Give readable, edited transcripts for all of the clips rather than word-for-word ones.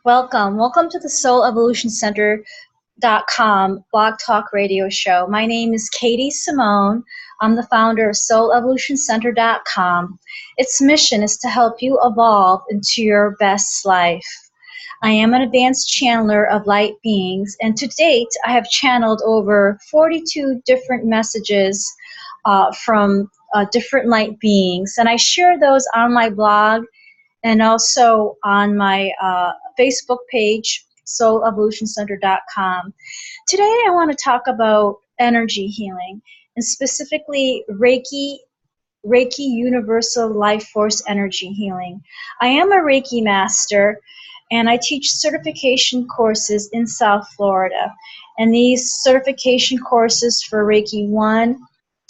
Welcome to the SoulEvolutionCenter.com Blog Talk Radio Show. My name is Katie Simone. I'm the founder of SoulEvolutionCenter.com. Its mission is to help you evolve into your best life. I am an advanced channeler of light beings, and to date, I have channeled over 42 different messages from different light beings, and I share those on my blog and also on my Facebook page, SoulEvolutionCenter.com. Today, I want to talk about energy healing, and specifically Reiki Universal Life Force Energy Healing. I am a Reiki master, and I teach certification courses in South Florida. And these certification courses for Reiki 1,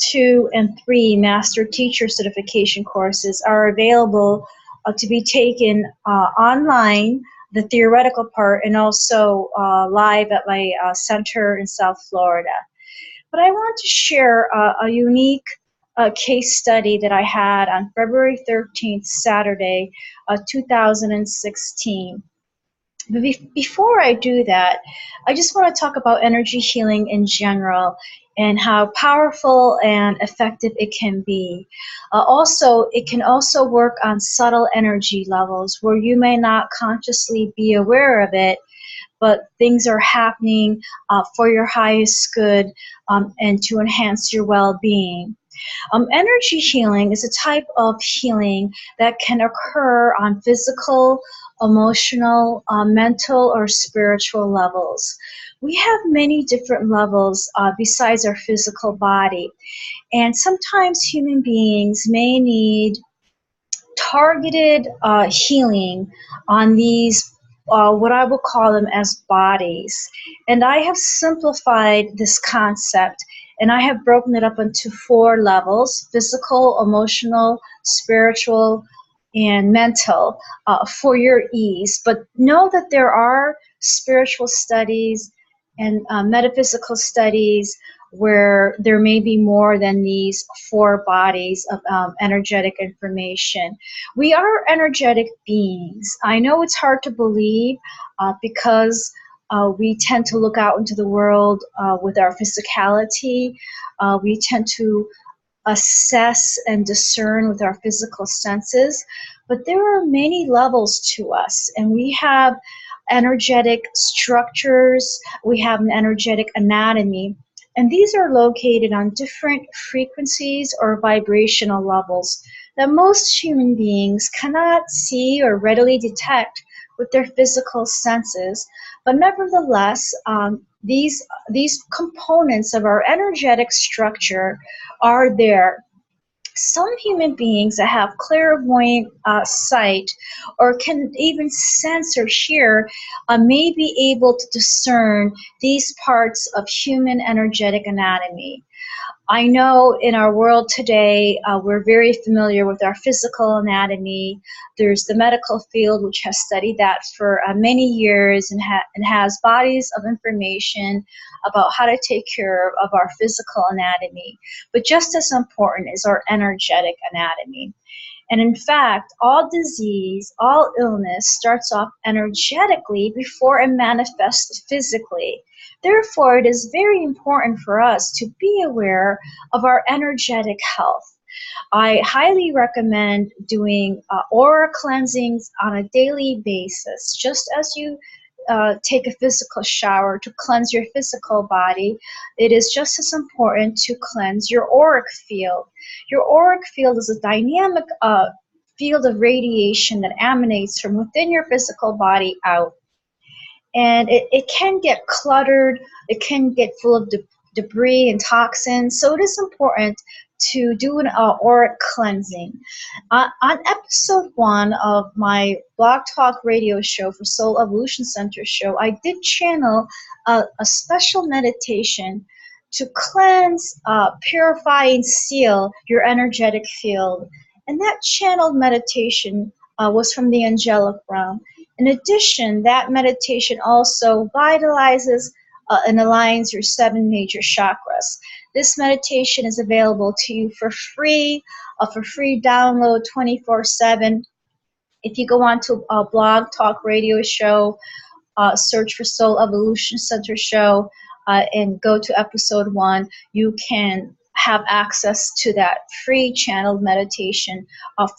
2, and 3 Master Teacher Certification courses are available to be taken online, the theoretical part, and also live at my center in South Florida. But I want to share a unique case study that I had on February 13th, Saturday, 2016. But before I do that, I just want to talk about energy healing in general and how powerful and effective it can be. It can also work on subtle energy levels where you may not consciously be aware of it, but things are happening for your highest good and to enhance your well-being. Energy healing is a type of healing that can occur on physical, emotional, mental, or spiritual levels. We have many different levels besides our physical body, and sometimes human beings may need targeted healing on these, what I will call them as bodies. And I have simplified this concept, and I have broken it up into 4 levels: physical, emotional, spiritual, and mental, for your ease. But know that there are spiritual studies and metaphysical studies where there may be more than these 4 bodies of energetic information. We are energetic beings. I know it's hard to believe because we tend to look out into the world with our physicality. We tend to assess and discern with our physical senses, but there are many levels to us, and we have energetic structures, we have an energetic anatomy, and these are located on different frequencies or vibrational levels that most human beings cannot see or readily detect with their physical senses. But nevertheless, these components of our energetic structure are there. Some human beings that have clairvoyant sight or can even sense or hear may be able to discern these parts of human energetic anatomy. I know in our world today, we're very familiar with our physical anatomy. There's the medical field, which has studied that for many years and has bodies of information about how to take care of our physical anatomy. But just as important is our energetic anatomy. And in fact, all disease, all illness starts off energetically before it manifests physically. Therefore, it is very important for us to be aware of our energetic health. I highly recommend doing aura cleansings on a daily basis, just as you take a physical shower to cleanse your physical body. It is just as important to cleanse your auric field. Your auric field is a dynamic field of radiation that emanates from within your physical body out. And it can get cluttered, it can get full of debris and toxins, so it is important to do an auric cleansing. On episode 1 of my Blog Talk radio show for Soul Evolution Center show, I did channel a special meditation to cleanse, purify, and seal your energetic field. And that channeled meditation was from the angelic realm. In addition, that meditation also vitalizes and aligns your 7 major chakras. This meditation is available to you for free download 24/7 If you go on to a blog talk radio show, search for Soul Evolution Center show, and go to episode 1, you can have access to that free channeled meditation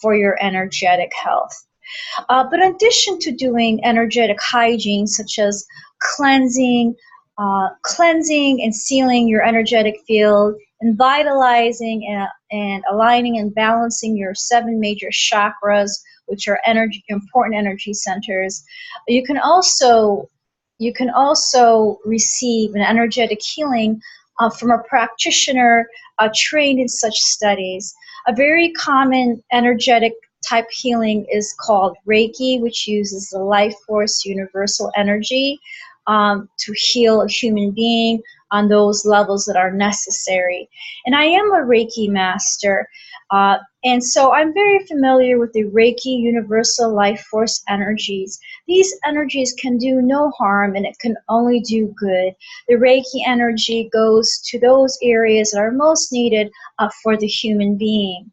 for your energetic health. But in addition to doing energetic hygiene, such as cleansing, cleansing and sealing your energetic field, and vitalizing and aligning and balancing your 7 major chakras, which are important energy centers, you can also receive an energetic healing from a practitioner trained in such studies. A very common energetic type healing is called Reiki, which uses the life force universal energy to heal a human being on those levels that are necessary. And I am a Reiki master, and so I'm very familiar with the Reiki universal life force energies. These energies can do no harm, and it can only do good. The Reiki energy goes to those areas that are most needed for the human being.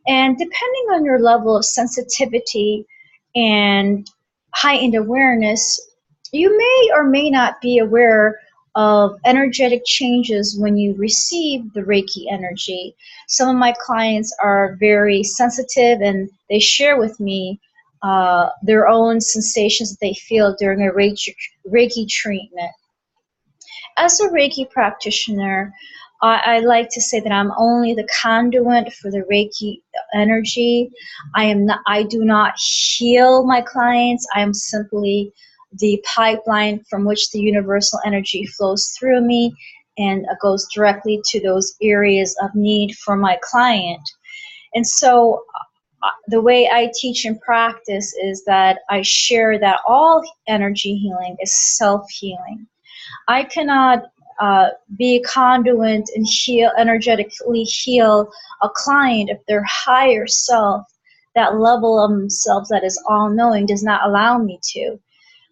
And depending on your level of sensitivity and heightened awareness, you may or may not be aware of energetic changes when you receive the Reiki energy. Some of my clients are very sensitive, and they share with me their own sensations that they feel during a Reiki treatment. As a Reiki practitioner, I like to say that I'm only the conduit for the Reiki energy. I do not heal my clients. I am simply the pipeline from which the universal energy flows through me and goes directly to those areas of need for my client. And so the way I teach and practice is that I share that all energy healing is self-healing. I cannot be a conduit and energetically heal a client if their higher self, that level of themselves that is all-knowing, does not allow me to.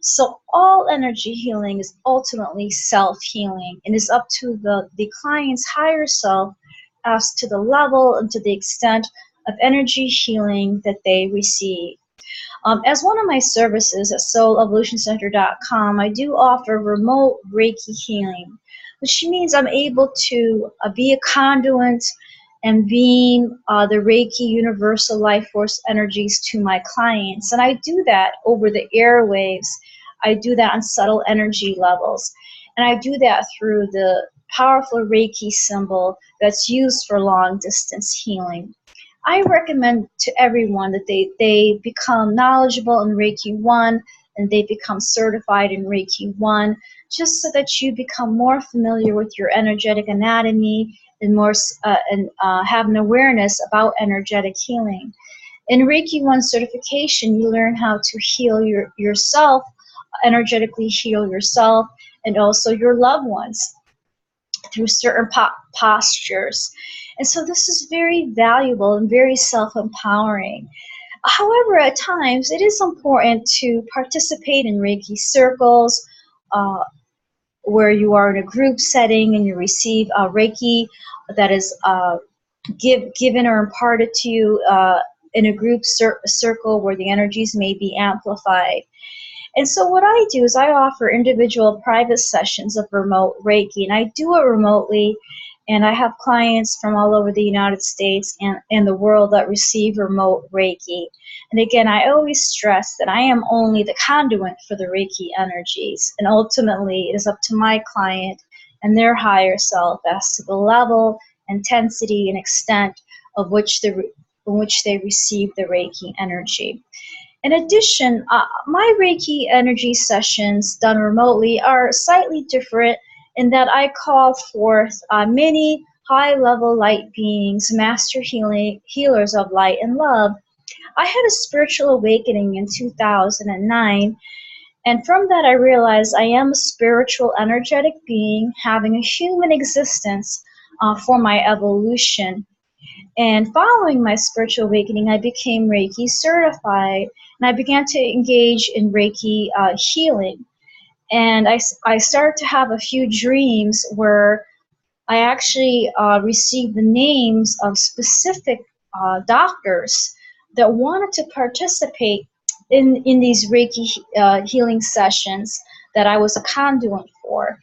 So all energy healing is ultimately self-healing, and is up to the client's higher self as to the level and to the extent of energy healing that they receive. As one of my services at soulevolutioncenter.com, I do offer remote Reiki healing, which means I'm able to be a conduit and beam the Reiki universal life force energies to my clients. And I do that over the airwaves. I do that on subtle energy levels. And I do that through the powerful Reiki symbol that's used for long distance healing. I recommend to everyone that they become knowledgeable in Reiki 1 and they become certified in Reiki 1, just so that you become more familiar with your energetic anatomy and have an awareness about energetic healing. In Reiki 1 certification, you learn how to heal yourself, energetically heal yourself, and also your loved ones through certain postures. And so this is very valuable and very self-empowering. However, at times it is important to participate in Reiki circles where you are in a group setting and you receive Reiki that is given or imparted to you in a group circle where the energies may be amplified. And so what I do is I offer individual private sessions of remote Reiki, and I do it remotely, and I have clients from all over the United States and the world that receive remote Reiki. And again, I always stress that I am only the conduit for the Reiki energies, and ultimately it is up to my client and their higher self as to the level, intensity, and extent of which they receive the Reiki energy. In addition, my Reiki energy sessions done remotely are slightly different in that I call forth many high-level light beings, master healers of light and love. I had a spiritual awakening in 2009, and from that I realized I am a spiritual, energetic being having a human existence for my evolution. And following my spiritual awakening, I became Reiki certified, and I began to engage in Reiki healing. And I started to have a few dreams where I actually received the names of specific doctors that wanted to participate in these Reiki healing sessions that I was a conduit for.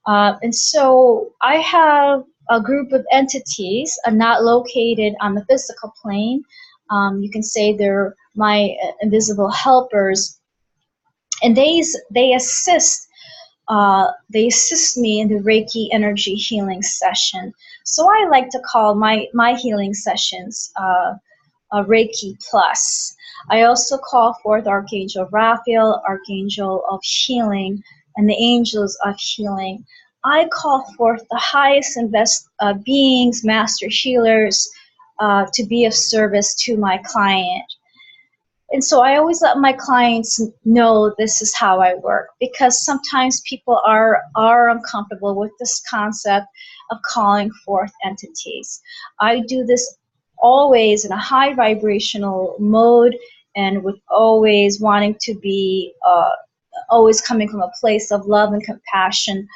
And so I have a group of entities not located on the physical plane. You can say they're my invisible helpers, and they assist me in the Reiki energy healing session. So I like to call my healing sessions Reiki Plus. I also call forth Archangel Raphael, Archangel of Healing, and the Angels of Healing. I call forth the highest and best beings, master healers, to be of service to my client. And so I always let my clients know this is how I work, because sometimes people are uncomfortable with this concept of calling forth entities. I do this always in a high vibrational mode, and with always wanting to be always coming from a place of love and compassion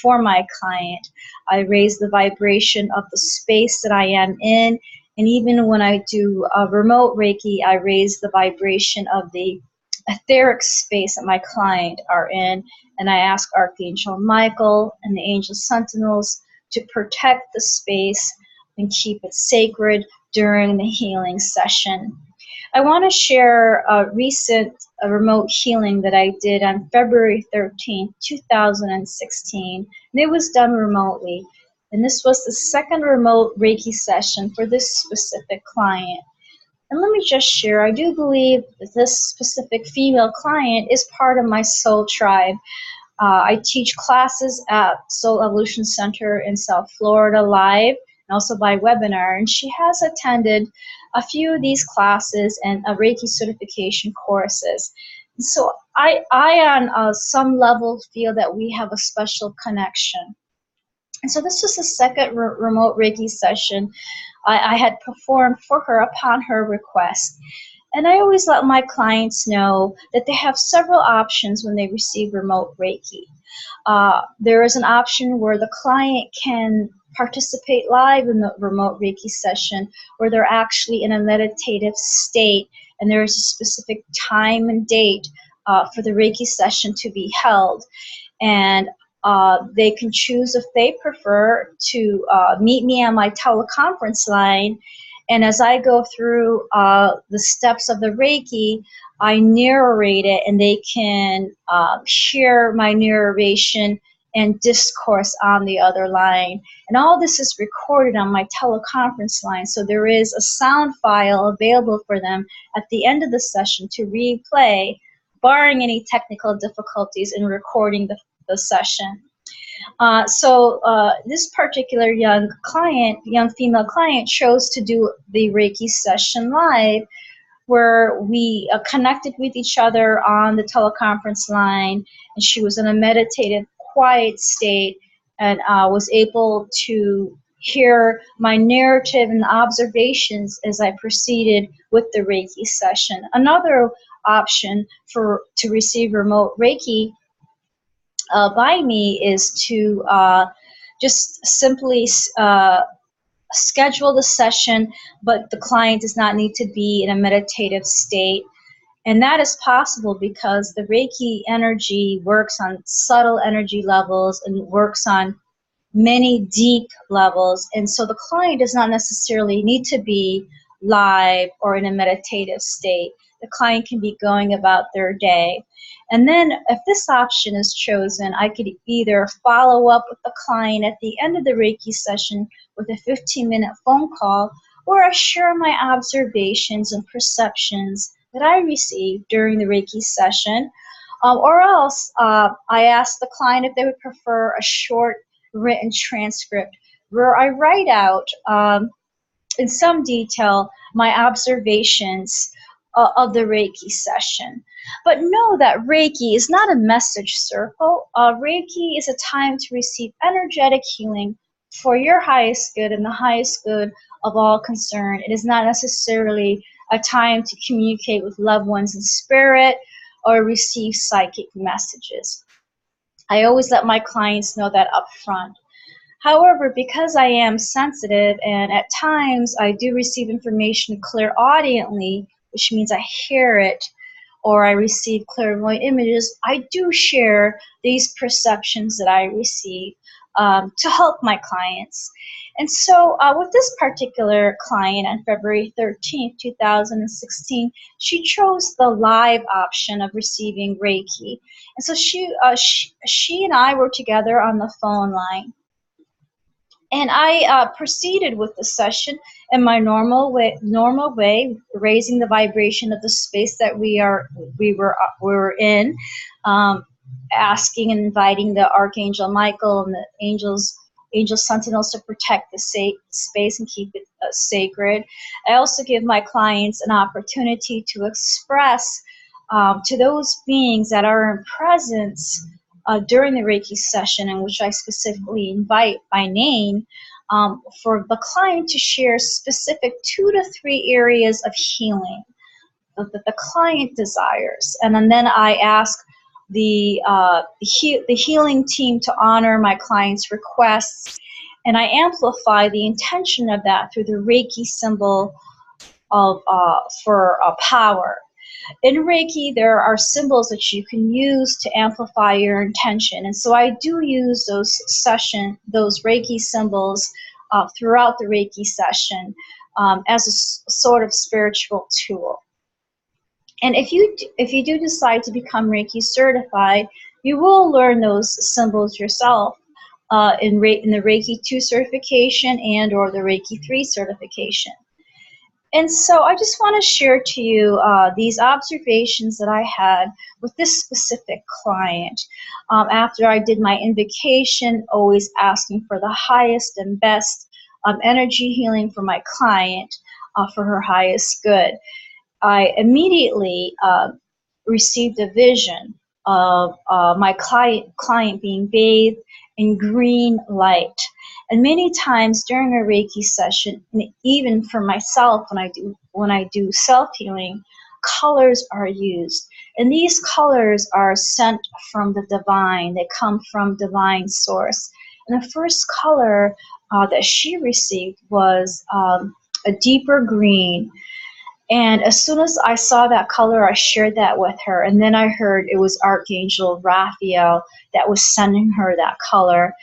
for my client. I raise the vibration of the space that I am in. And even when I do remote Reiki, I raise the vibration of the etheric space that my client are in. And I ask Archangel Michael and the angel sentinels to protect the space and keep it sacred during the healing session. I want to share a recent remote healing that I did on February 13th, 2016, and it was done remotely. And this was the second remote Reiki session for this specific client. And let me just share, I do believe that this specific female client is part of my soul tribe. I teach classes at Soul Evolution Center in South Florida live and also by webinar. And she has attended a few of these classes and Reiki certification courses. And so I on some level feel that we have a special connection. And so this was the second remote Reiki session I had performed for her upon her request. And I always let my clients know that they have several options when they receive remote Reiki. There is an option where the client can participate live in the remote Reiki session, where they're actually in a meditative state, and there is a specific time and date for the Reiki session to be held. And they can choose, if they prefer, to meet me on my teleconference line. And as I go through the steps of the Reiki, I narrate it, and they can hear my narration and discourse on the other line. And all this is recorded on my teleconference line, so there is a sound file available for them at the end of the session to replay, barring any technical difficulties in recording the session. So this particular young female client, chose to do the Reiki session live, where we connected with each other on the teleconference line, and she was in a meditative, quiet state, and was able to hear my narrative and observations as I proceeded with the Reiki session. Another option to receive remote Reiki by me is to just simply schedule the session, but the client does not need to be in a meditative state. And that is possible because the Reiki energy works on subtle energy levels and works on many deep levels. And so the client does not necessarily need to be live or in a meditative state. The client can be going about their day. And then if this option is chosen, I could either follow up with the client at the end of the Reiki session with a 15-minute phone call, or I share my observations and perceptions that I received during the Reiki session. Or else I ask the client if they would prefer a short written transcript where I write out in some detail my observations of the Reiki session. But know that Reiki is not a message circle. Reiki is a time to receive energetic healing for your highest good and the highest good of all concerned. It is not necessarily a time to communicate with loved ones in spirit or receive psychic messages. I always let my clients know that up front. However, because I am sensitive and at times I do receive information clairaudiently, which means I hear it, or I receive clairvoyant images, I do share these perceptions that I receive to help my clients. And so with this particular client on February 13th, 2016, she chose the live option of receiving Reiki. And so she and I were together on the phone line. And I proceeded with the session in my normal way, raising the vibration of the space that we were in, um, asking and inviting the Archangel Michael and the angel sentinels to protect the space and keep it sacred. I also give my clients an opportunity to express to those beings that are in presence during the Reiki session, in which I specifically invite by name, for the client to share specific 2 to 3 areas of healing that the client desires. And then I ask the healing team to honor my client's requests, and I amplify the intention of that through the Reiki symbol of for power. In Reiki, there are symbols that you can use to amplify your intention. And so I do use those Reiki symbols throughout the Reiki session as a sort of spiritual tool. And if you do decide to become Reiki certified, you will learn those symbols yourself in the Reiki 2 certification and or the Reiki 3 certification. And so I just want to share to you these observations that I had with this specific client after I did my invocation, always asking for the highest and best energy healing for my client for her highest good. I immediately received a vision of my client being bathed in green light. And many times during a Reiki session, and even for myself when I do self-healing, colors are used. And these colors are sent from the divine. They come from divine source. And the first color that she received was a deeper green. And as soon as I saw that color, I shared that with her. And then I heard it was Archangel Raphael that was sending her that color.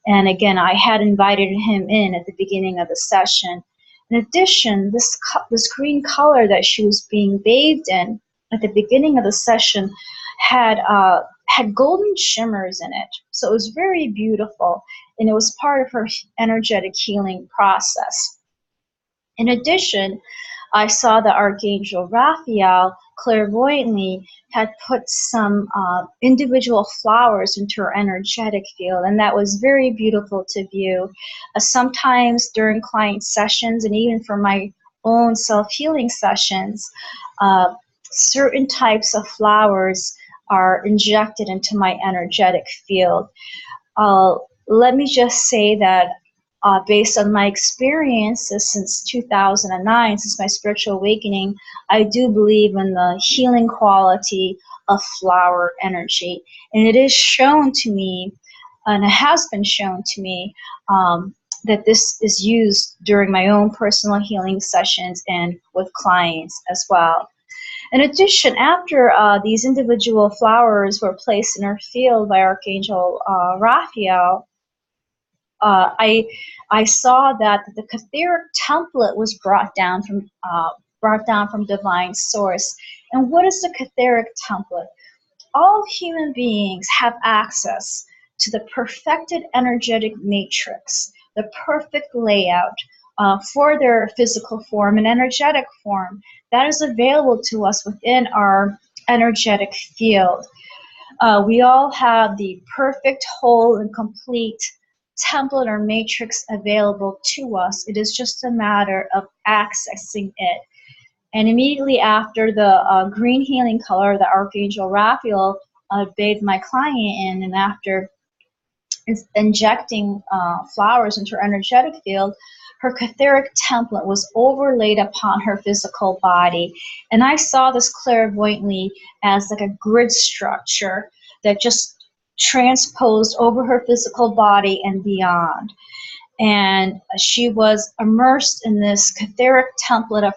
And again, I had invited him in at the beginning of the session. In addition, this green color that she was being bathed in at the beginning of the session had golden shimmers in it. So it was very beautiful, and it was part of her energetic healing process. In addition, I saw that Archangel Raphael clairvoyantly had put some individual flowers into her energetic field, and that was very beautiful to view. Sometimes during client sessions and even for my own self-healing sessions, certain types of flowers are injected into my energetic field. Let me just say that based on my experiences since 2009, since my spiritual awakening, I do believe in the healing quality of flower energy. And it is shown to me, and it has been shown to me, that this is used during my own personal healing sessions and with clients as well. In addition, after these individual flowers were placed in her field by Archangel Raphael, I saw that the Catheric template was brought down from divine source. And what is the Catheric template? All human beings have access to the perfected energetic matrix, the perfect layout for their physical form and energetic form that is available to us within our energetic field. We all have the perfect, whole, and complete template or matrix available to us. It is just a matter of accessing it. And immediately after the green healing color that Archangel Raphael bathed my client in, and after injecting flowers into her energetic field, her Catheric template was overlaid upon her physical body. And I saw this clairvoyantly as like a grid structure that just transposed over her physical body and beyond. And she was immersed in this etheric template of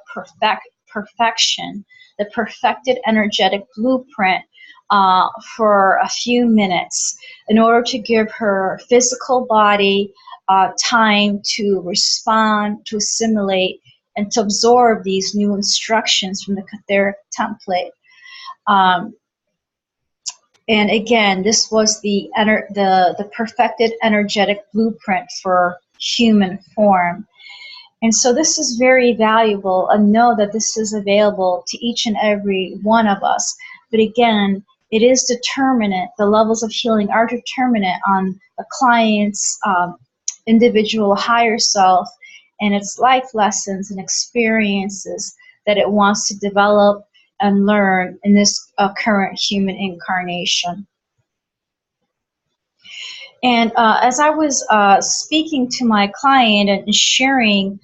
perfection, the perfected energetic blueprint for a few minutes in order to give her physical body time to respond, to assimilate, and to absorb these new instructions from the etheric template. Um, and again, this was the perfected energetic blueprint for human form. And so this is very valuable, and know that this is available to each and every one of us. But again, it is determinate, the levels of healing are determinate on the client's individual higher self and its life lessons and experiences that it wants to develop and learn in this current human incarnation. And as I was speaking to my client and sharing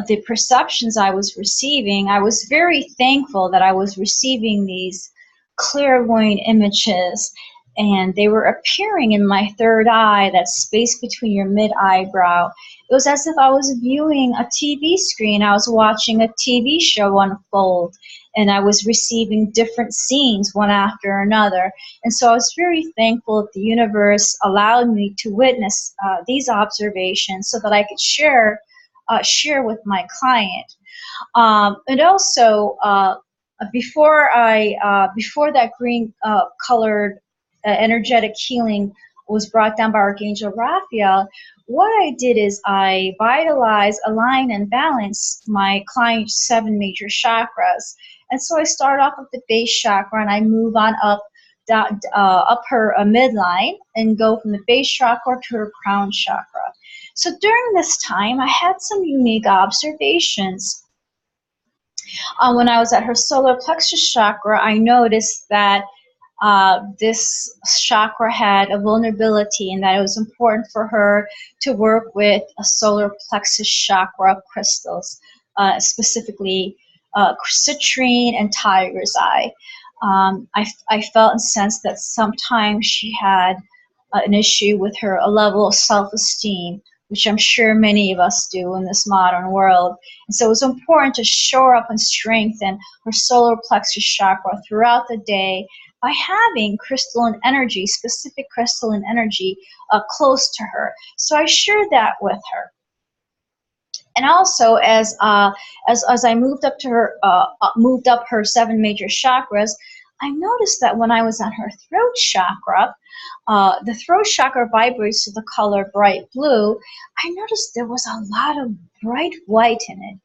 the perceptions I was receiving, I was very thankful that I was receiving these clairvoyant images, and they were appearing in my third eye, that space between your mid-eyebrow. It was as if I was viewing a TV screen. I was watching a TV show unfold, and I was receiving different scenes one after another. And so I was very thankful that the universe allowed me to witness these observations so that I could share with my client. And also, before that green colored energetic healing was brought down by Archangel Raphael, what I did is I vitalized, aligned, and balanced my client's 7 major chakras. And so I start off with the base chakra, and I move on up her midline and go from the base chakra to her crown chakra. So during this time, I had some unique observations. When I was at her solar plexus chakra, I noticed that this chakra had a vulnerability, and that it was important for her to work with a solar plexus chakra crystals, specifically citrine and tiger's eye. I felt and sensed that sometimes she had an issue with a level of self-esteem, which I'm sure many of us do in this modern world. And so it was important to shore up and strengthen her solar plexus chakra throughout the day by having crystalline energy, specific crystalline energy, close to her. So I shared that with her. And also, as I moved up her 7 major chakras, I noticed that when I was on her throat chakra, the throat chakra vibrates to the color bright blue. I noticed there was a lot of bright white in it,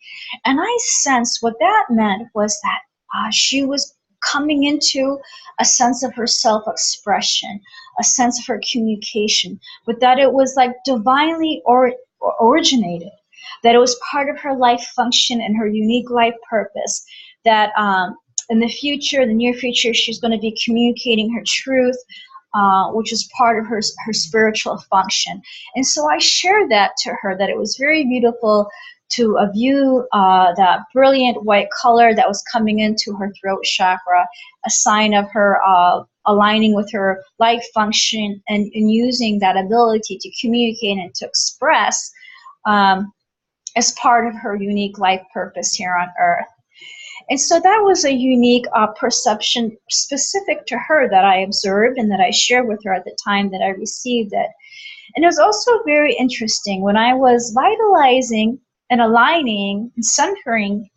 and I sensed what that meant was that she was coming into a sense of her self-expression, a sense of her communication, but that it was like divinely originated, that it was part of her life function and her unique life purpose, that in the future, in the near future, she's going to be communicating her truth, which is part of her spiritual function. And so I shared that to her, that it was very beautiful to view that brilliant white color that was coming into her throat chakra, a sign of her aligning with her life function and using that ability to communicate and to express as part of her unique life purpose here on Earth. And so that was a unique perception specific to her that I observed and that I shared with her at the time that I received it. And it was also very interesting when I was vitalizing and aligning and centering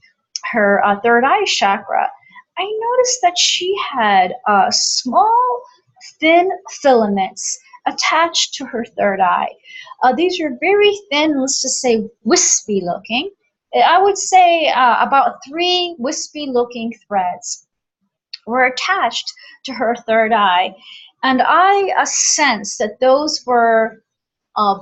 her third eye chakra, I noticed that she had small, thin filaments attached to her third eye. These are very thin, let's just say wispy looking. I would say about 3 wispy looking threads were attached to her third eye. And I sensed that those were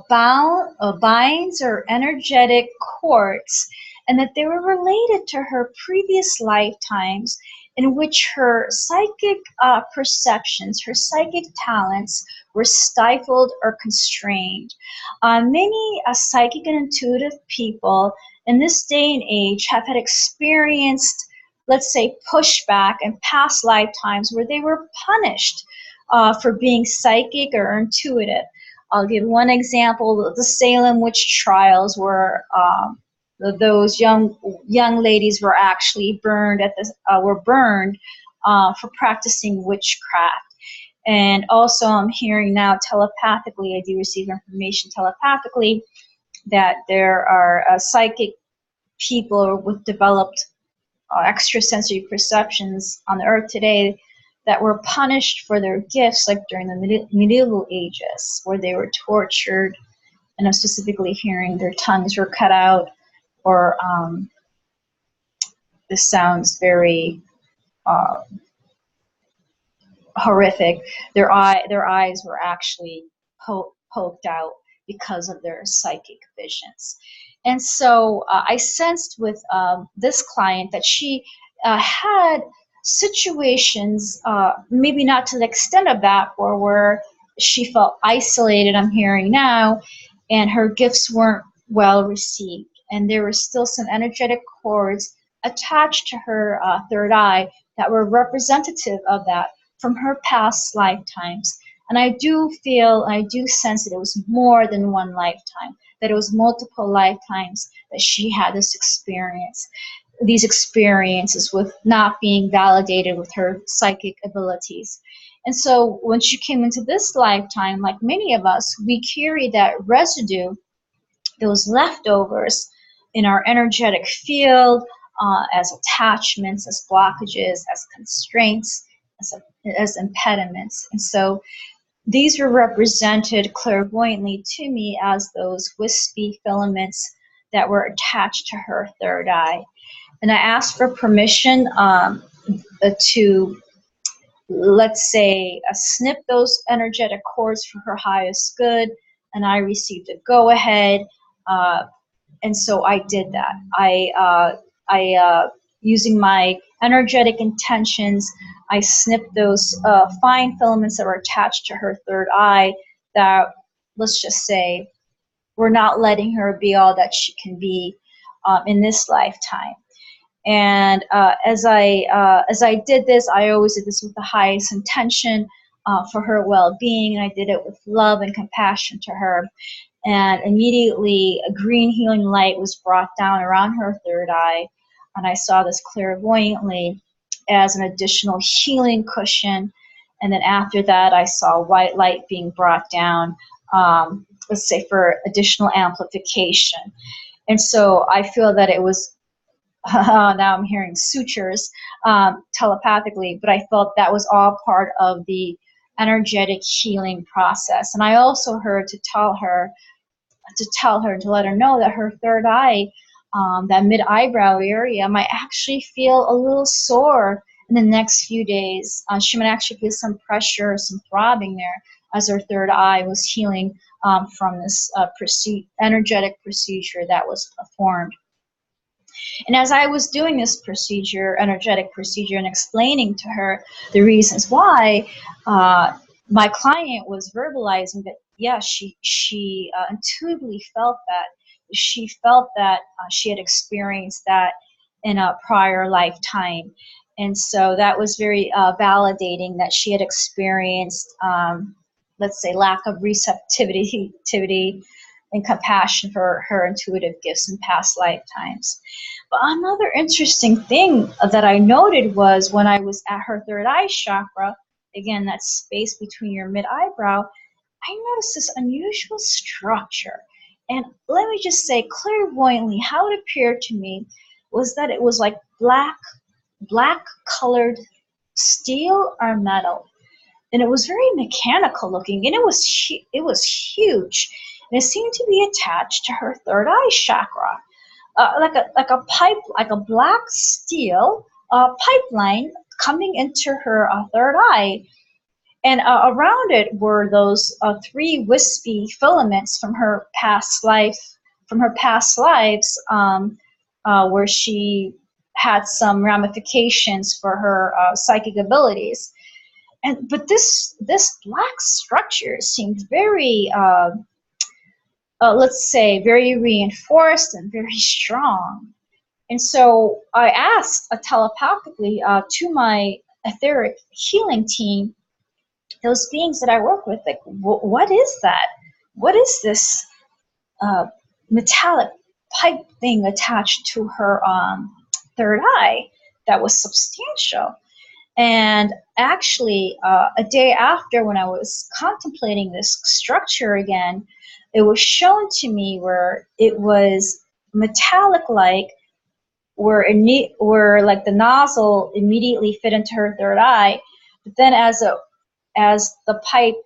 binds or energetic cords, and that they were related to her previous lifetimes in which her psychic perceptions, her psychic talents were stifled or constrained. Many psychic and intuitive people in this day and age have had experienced, let's say, pushback in past lifetimes where they were punished for being psychic or intuitive. I'll give one example. The Salem witch trials were those young ladies were actually burned for practicing witchcraft. And also, I'm hearing now telepathically, I do receive information telepathically that there are psychic people with developed extrasensory perceptions on the earth today that were punished for their gifts, like during the medieval ages, where they were tortured. And I'm specifically hearing their tongues were cut out, or this sounds very uh, horrific. Their eyes were actually poked out because of their psychic visions. And so I sensed with this client that she had situations, maybe not to the extent of that, or where she felt isolated, I'm hearing now, and her gifts weren't well received. And there were still some energetic cords attached to her third eye that were representative of that from her past lifetimes. And I do feel, I do sense that it was more than one lifetime, that it was multiple lifetimes that she had this experience, these experiences with not being validated with her psychic abilities. And so when she came into this lifetime, like many of us, we carry that residue, those leftovers in our energetic field, as attachments, as blockages, as constraints, as impediments. And so these were represented clairvoyantly to me as those wispy filaments that were attached to her third eye. And I asked for permission to, let's say, snip those energetic cords for her highest good, and I received a go-ahead. And so I did that. I using my energetic intentions, I snipped those fine filaments that were attached to her third eye that, let's just say, were not letting her be all that she can be in this lifetime. And as I did this, I always did this with the highest intention for her well-being, and I did it with love and compassion to her. And immediately a green healing light was brought down around her third eye, and I saw this clairvoyantly as an additional healing cushion. And then after that, I saw white light being brought down, let's say, for additional amplification. And so I feel that it was, now I'm hearing sutures telepathically, but I felt that was all part of the energetic healing process. And I also heard to let her know that her third eye, that mid-eyebrow area, might actually feel a little sore in the next few days. She might actually feel some pressure, some throbbing there as her third eye was healing from this energetic procedure that was performed. And as I was doing this energetic procedure, and explaining to her the reasons why, my client was verbalizing that, yeah, she intuitively felt that. She felt that she had experienced that in a prior lifetime. And so that was very validating that she had experienced, let's say, lack of receptivity and compassion for her intuitive gifts in past lifetimes. But another interesting thing that I noted was when I was at her third eye chakra, again, that space between your mid-eyebrow, I noticed this unusual structure. And let me just say clairvoyantly, how it appeared to me was that it was like black colored steel or metal. And it was very mechanical looking, and it was huge. And it seemed to be attached to her third eye chakra. Like a pipe, like a black steel pipeline coming into her third eye, and around it were those three wispy filaments from her past lives, where she had some ramifications for her psychic abilities. But this black structure seemed very let's say, very reinforced and very strong. And so I asked telepathically to my etheric healing team those beings that I work with, like, what is that? What is this uh, metallic pipe thing attached to her third eye that was substantial? And actually, a day after, when I was contemplating this structure again, it was shown to me where it was metallic-like, where like the nozzle immediately fit into her third eye, but then as the pipe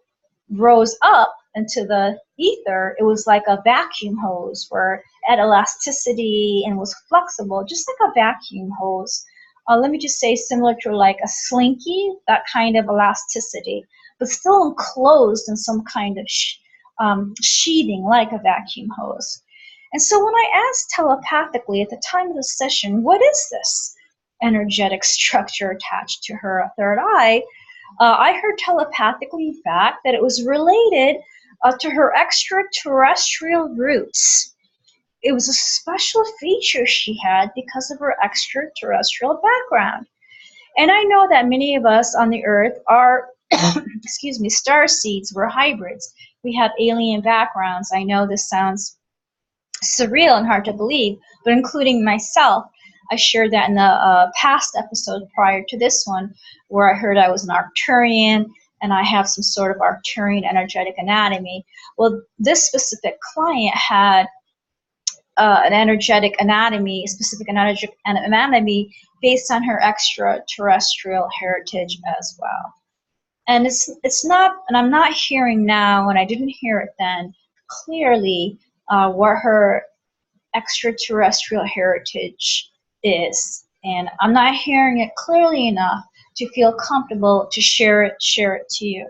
rose up into the ether, it was like a vacuum hose where it had elasticity and was flexible, just like a vacuum hose. Let me just say, similar to like a slinky, that kind of elasticity, but still enclosed in some kind of sheathing like a vacuum hose. And so when I asked telepathically at the time of the session, what is this energetic structure attached to her third eye? I heard telepathically back that it was related to her extraterrestrial roots. It was a special feature she had because of her extraterrestrial background. And I know that many of us on the earth are, excuse me, star seeds. We're hybrids. We have alien backgrounds. I know this sounds surreal and hard to believe, but including myself, I shared that in the past episode prior to this one, where I heard I was an Arcturian and I have some sort of Arcturian energetic anatomy. Well, this specific client had an energetic anatomy, specific energetic anatomy based on her extraterrestrial heritage as well. And it's not, and I'm not hearing now, and I didn't hear it then clearly, what her extraterrestrial heritage is, and I'm not hearing it clearly enough to feel comfortable to share it to you.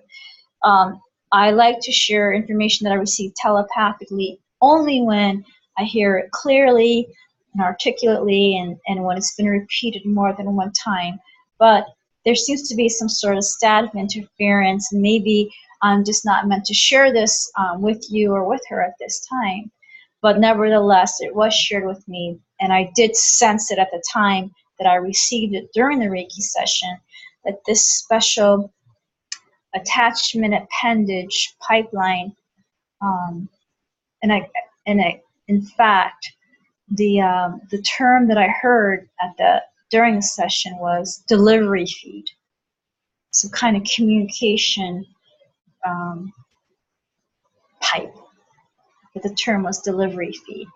I like to share information that I receive telepathically only when I hear it clearly and articulately, and when it's been repeated more than one time. But there seems to be some sort of static interference, and maybe I'm just not meant to share this with you or with her at this time. But nevertheless, it was shared with me, and I did sense it at the time that I received it during the Reiki session, that this special attachment appendage pipeline, and in fact, the term that I heard during the session was delivery feed, some kind of communication pipe. But the term was delivery feed.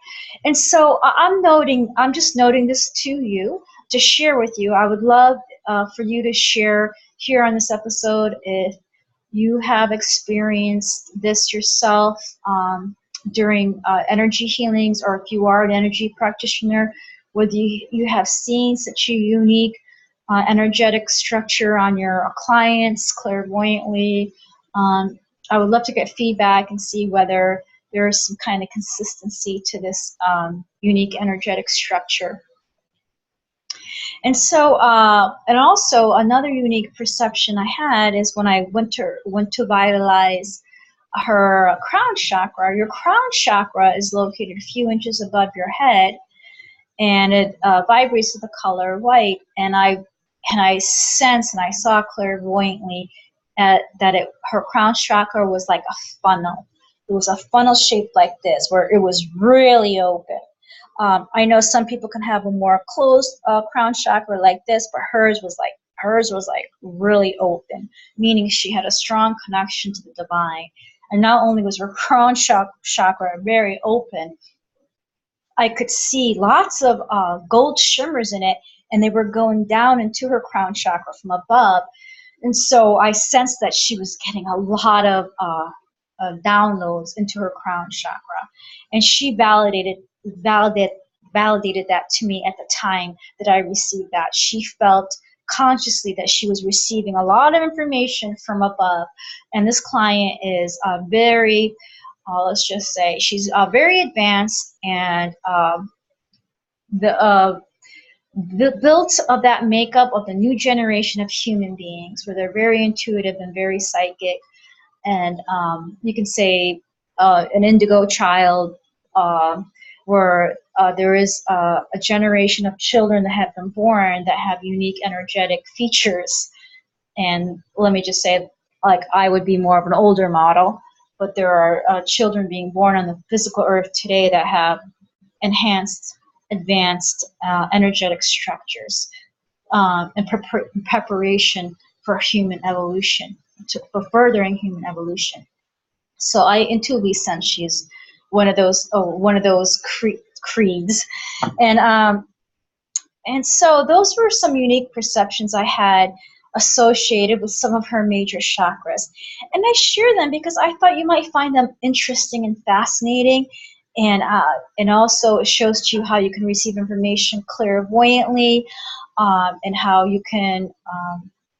And so I'm just noting this to you, to share with you. I would love for you to share here on this episode if you have experienced this yourself during energy healings, or if you are an energy practitioner, whether you have seen such a unique energetic structure on your clients clairvoyantly. I would love to get feedback and see whether there is some kind of consistency to this unique energetic structure. And so, and also another unique perception I had is when I went to vitalize her crown chakra. Your crown chakra is located a few inches above your head, and it vibrates with the color white. And I sensed and I saw clairvoyantly that her crown chakra was like a funnel. It was a funnel shaped like this, where it was really open. I know some people can have a more closed crown chakra like this, but hers was like really open, meaning she had a strong connection to the divine. And not only was her crown chakra very open, I could see lots of gold shimmers in it, and they were going down into her crown chakra from above. And so I sensed that she was getting a lot of downloads into her crown chakra, and she validated that to me at the time that I received that. She felt consciously that she was receiving a lot of information from above, and this client is very, let's just say, she's very advanced, and the built of that makeup of the new generation of human beings, where they're very intuitive and very psychic, and you can say an indigo child, where there is a generation of children that have been born that have unique energetic features. And let me just say, like I would be more of an older model, but there are children being born on the physical earth today that have enhanced, advanced energetic structures in preparation for human evolution, for furthering human evolution. So I intuitively sense she's one of those creeds, and so those were some unique perceptions I had associated with some of her major chakras. And I share them because I thought you might find them interesting and fascinating. And also it shows to you how you can receive information clairvoyantly, and how you can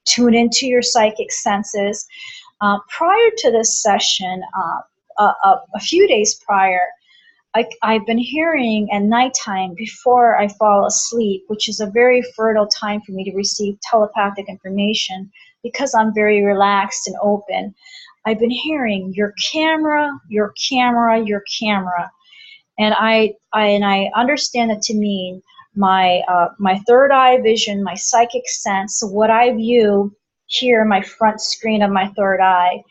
tune into your psychic senses. Prior to this session, a few days prior, I've been hearing at nighttime before I fall asleep, which is a very fertile time for me to receive telepathic information because I'm very relaxed and open. I've been hearing your camera, your camera, your camera. And I understand that to mean my third eye vision, my psychic sense, what I view here in my front screen of my third eye.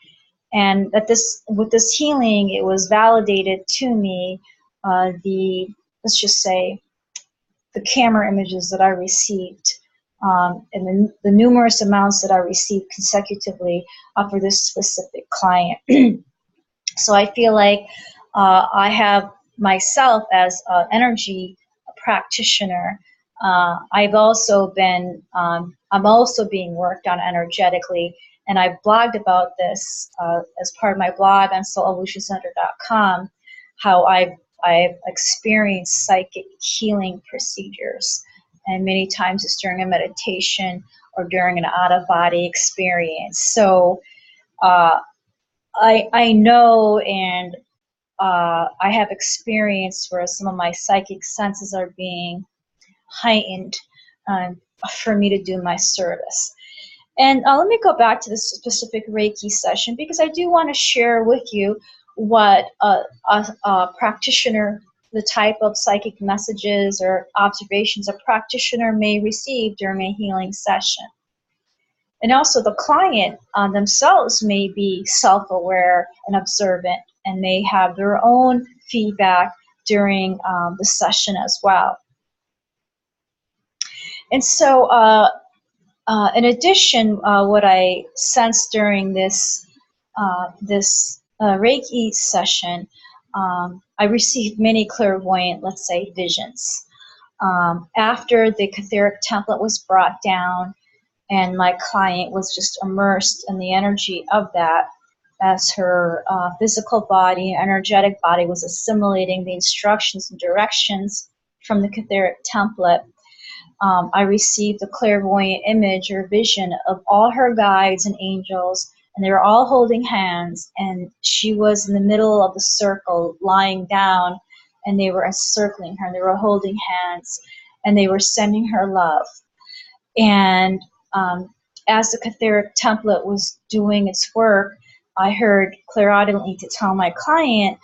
And that with this healing, it was validated to me, let's just say, the camera images that I received, and the numerous amounts that I received consecutively for this specific client. So I feel like I have myself as an energy practitioner. I'm also being worked on energetically, and I've blogged about this as part of my blog on soulevolutioncenter.com, how I've experienced psychic healing procedures, and many times it's during a meditation or during an out-of-body experience. So I know, and I have experience where some of my psychic senses are being heightened for me to do my service. And let me go back to this specific Reiki session because I do want to share with you what a practitioner, the type of psychic messages or observations a practitioner may receive during a healing session. And also the client themselves may be self-aware and observant and may have their own feedback during the session as well. And so in addition, what I sensed during this Reiki session, I received many clairvoyant, let's say, visions. After the etheric template was brought down, and my client was just immersed in the energy of that as her physical body, energetic body was assimilating the instructions and directions from the etheric template. I received the clairvoyant image or vision of all her guides and angels, and they were all holding hands, and she was in the middle of the circle lying down, and they were encircling her, and they were holding hands, and they were sending her love. And as the etheric template was doing its work, I heard clairaudiently to tell my client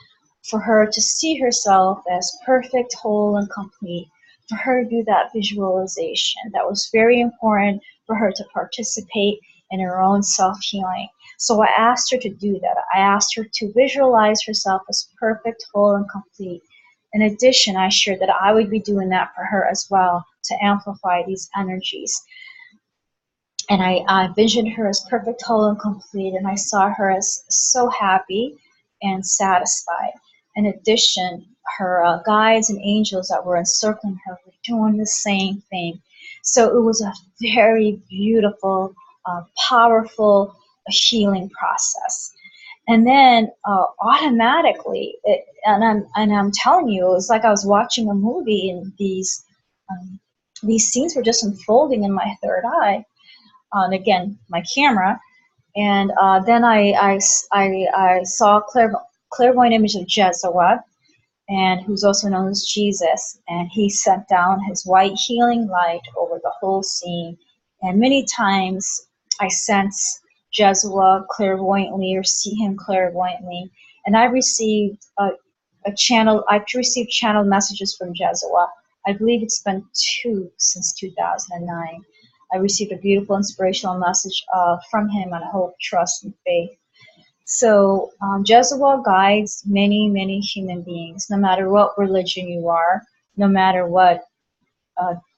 for her to see herself as perfect, whole, and complete, for her to do that visualization. That was very important for her to participate in her own self-healing. So I asked her to do that. I asked her to visualize herself as perfect, whole, and complete. In addition, I shared that I would be doing that for her as well to amplify these energies. And I envisioned her as perfect, whole, and complete, and I saw her as so happy and satisfied. In addition, her guides and angels that were encircling her were doing the same thing. So it was a very beautiful, powerful healing process. And then automatically, I'm telling you, it was like I was watching a movie, and these scenes were just unfolding in my third eye. And again, my camera, and then I saw a clairvoyant image of Jesuit, and who's also known as Jesus, and he sent down his white healing light over the whole scene. And many times I sense Jesuit clairvoyantly or see him clairvoyantly, and I received I've received channeled messages from Jesuit. I believe it's been 2 since 2009. I received a beautiful inspirational message from him on hope, trust, and faith. So Jezebel guides many, many human beings, no matter what religion you are, no matter what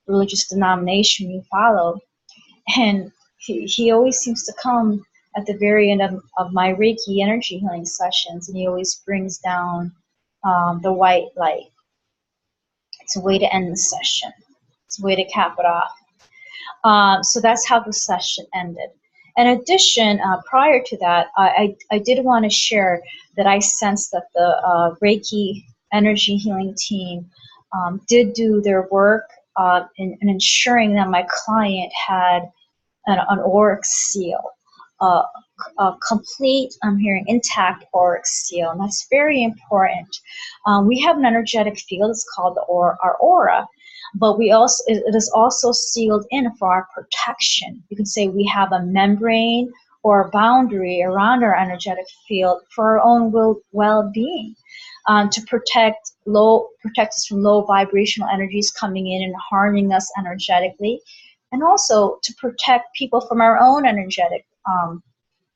religious denomination you follow. And he always seems to come at the very end of my Reiki energy healing sessions, and he always brings down the white light. It's a way to end the session. It's a way to cap it off. So that's how the session ended. In addition, prior to that, I did want to share that I sensed that the Reiki energy healing team did do their work in ensuring that my client had an auric seal, a complete, I'm hearing, intact auric seal, and that's very important. We have an energetic field, it's called our aura, but it is also sealed in for our protection. You can say we have a membrane or a boundary around our energetic field for our own well-being, to protect us from low vibrational energies coming in and harming us energetically, and also to protect people from our own energetic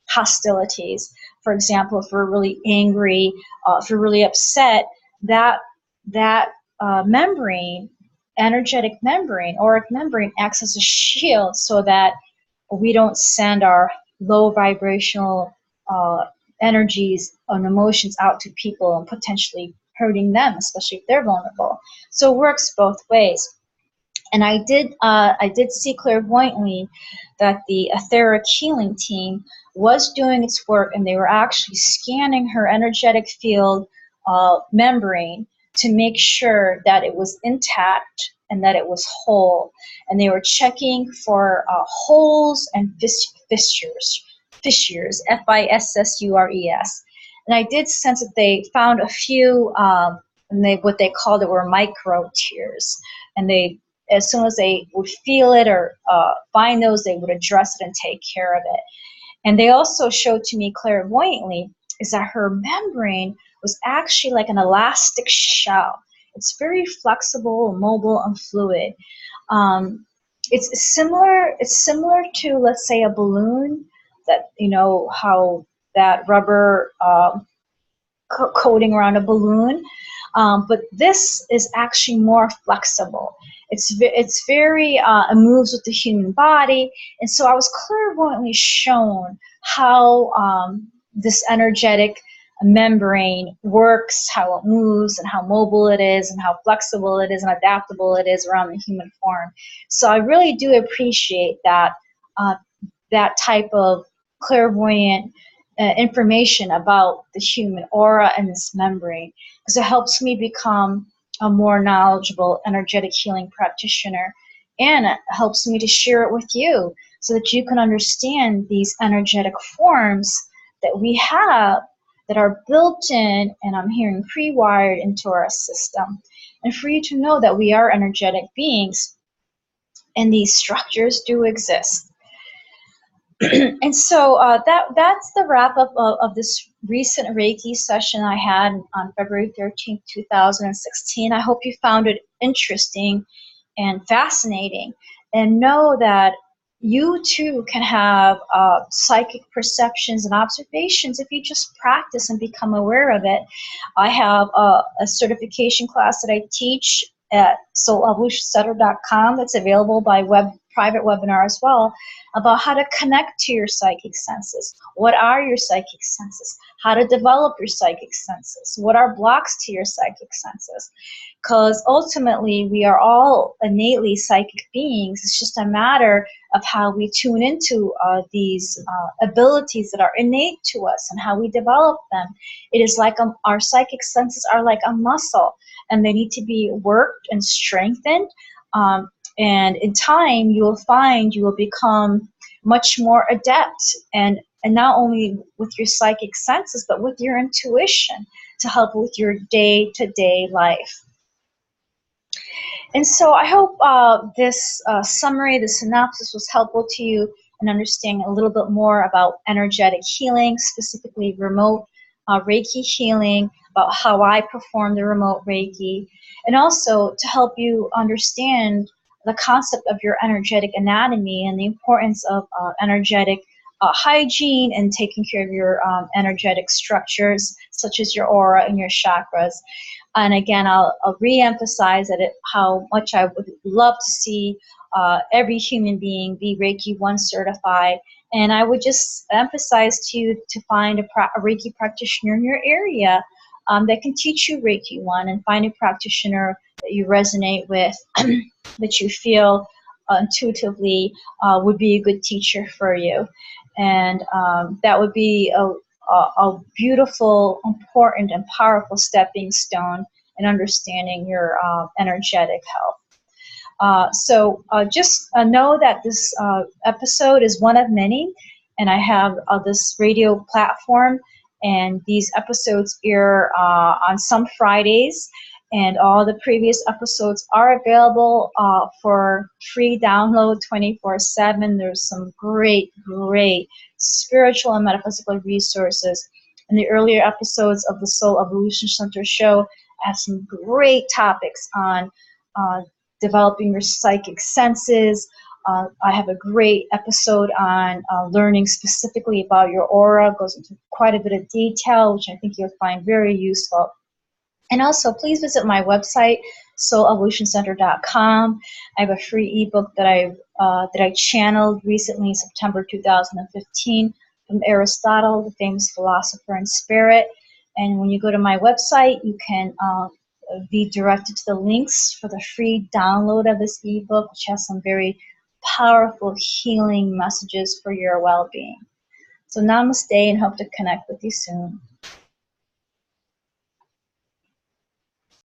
hostilities. For example, if we're really angry, if we're really upset, that membrane, energetic membrane, auric membrane, acts as a shield so that we don't send our low vibrational energies and emotions out to people and potentially hurting them, especially if they're vulnerable. So it works both ways. And I did see clairvoyantly that the etheric healing team was doing its work, and they were actually scanning her energetic field membrane to make sure that it was intact and that it was whole. And they were checking for holes and fissures, fissures, F-I-S-S-U-R-E-S. And I did sense that they found a few, and what they called it were micro tears. And they, as soon as they would feel it or find those, they would address it and take care of it. And they also showed to me clairvoyantly is that her membrane was actually like an elastic shell. It's very flexible, mobile, and fluid. It's similar to, let's say, a balloon, that, you know, how that rubber coating around a balloon. But this is actually more flexible. It's very, it moves with the human body. And so I was clairvoyantly shown how this energetic membrane works, how it moves, and how mobile it is, and how flexible it is, and adaptable it is around the human form. So I really do appreciate that, that type of clairvoyant information about the human aura and this membrane, because it helps me become a more knowledgeable energetic healing practitioner, and it helps me to share it with you so that you can understand these energetic forms that we have that are built in, and I'm hearing pre-wired into our system, and for you to know that we are energetic beings and these structures do exist. And so that's the wrap up of this recent Reiki session I had on February 13th, 2016. I hope you found it interesting and fascinating, and know that you too can have psychic perceptions and observations if you just practice and become aware of it. I have a certification class that I teach at soulevolutioncenter.com that's available by private webinar as well, about how to connect to your psychic senses. What are your psychic senses? How to develop your psychic senses? What are blocks to your psychic senses? Because ultimately, we are all innately psychic beings. It's just a matter of how we tune into these abilities that are innate to us and how we develop them. It is like our psychic senses are like a muscle, and they need to be worked and strengthened. And in time, you will find you will become much more adept, and not only with your psychic senses, but with your intuition to help with your day-to-day life. And so I hope this summary, the synopsis, was helpful to you in understanding a little bit more about energetic healing, specifically remote Reiki healing, about how I perform the remote Reiki, and also to help you understand the concept of your energetic anatomy and the importance of energetic hygiene and taking care of your energetic structures, such as your aura and your chakras. And again, I'll re-emphasize that how much I would love to see every human being be Reiki 1 certified. And I would just emphasize to you to find a Reiki practitioner in your area that can teach you Reiki 1, and find a practitioner that you resonate with, that you feel intuitively would be a good teacher for you. And that would be a beautiful, important, and powerful stepping stone in understanding your energetic health. So just know that this episode is one of many, and I have this radio platform, and these episodes air on some Fridays, and all the previous episodes are available for free download 24/7. There's some great, great spiritual and metaphysical resources. In the earlier episodes of the Soul Evolution Center show, I have some great topics on developing your psychic senses. I have a great episode on learning specifically about your aura. It goes into quite a bit of detail, which I think you'll find very useful. And also, please visit my website, soulevolutioncenter.com. I have a free ebook that I channeled recently in September 2015 from Aristotle, the famous philosopher and spirit. And when you go to my website, you can be directed to the links for the free download of this ebook, which has some very powerful healing messages for your well-being. So namaste, and hope to connect with you soon.